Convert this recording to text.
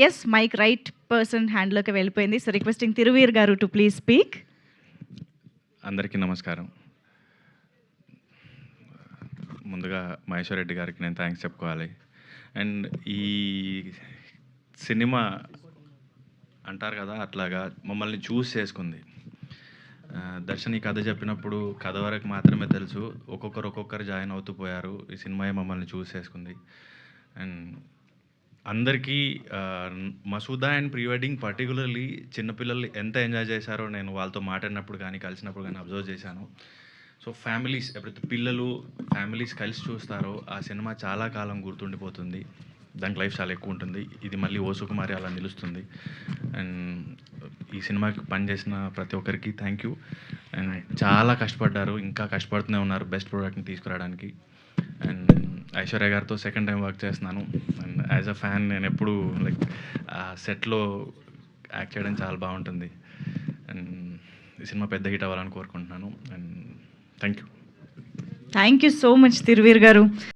Yes, mic right person హ్యాండ్లోకి వెళ్ళిపోయింది. So requesting Thiruveer గారు to please speak. అందరికీ నమస్కారం. ముందుగా మహేశ్వర్ రెడ్డి గారికి నేను థ్యాంక్స్ చెప్పుకోవాలి. అండ్ ఈ సినిమా అంటారు కదా, అట్లాగా మమ్మల్ని చూస్ చేసుకుంది. దర్శన్ ఈ కథ చెప్పినప్పుడు కథ వరకు మాత్రమే తెలుసు, ఒక్కొక్కరు జాయిన్ అవుతూ పోయారు. ఈ సినిమా మమ్మల్ని చూస్ చేసుకుంది. అండ్ అందరికీ Masooda and pre wedding particularly చిన్నపిల్లలు ఎంత ఎంజాయ్ చేశారో నేను వాళ్ళతో మాట్లాడినప్పుడు కానీ కలిసినప్పుడు కానీ అబ్జర్వ్ చేశాను. సో ఫ్యామిలీస్, ఎప్పుడైతే పిల్లలు ఫ్యామిలీస్ కలిసి చూస్తారో ఆ సినిమా చాలా కాలం గుర్తుండిపోతుంది. దానికి లైఫ్ చాలా ఎక్కువ ఉంటుంది. ఇది మళ్ళీ ఓ సుకుమారి అలా నిలుస్తుంది. అండ్ ఈ సినిమాకి పనిచేసిన ప్రతి ఒక్కరికి థ్యాంక్ యూ. అండ్ చాలా కష్టపడ్డారు, ఇంకా కష్టపడుతూనే ఉన్నారు బెస్ట్ ప్రోడక్ట్ని తీసుకురావడానికి. అండ్ ఐశ్వర్య గారితో సెకండ్ టైం వర్క్ చేస్తున్నాను. అండ్ యాజ్ అ ఫ్యాన్ నేను ఎప్పుడు లైక్ ఆ సెట్లో యాక్ట్ చేయడం చాలా బాగుంటుంది. అండ్ ఈ సినిమా పెద్ద హిట్ అవ్వాలని కోరుకుంటున్నాను. And thank you. Thank you so much Thiruveer గారు.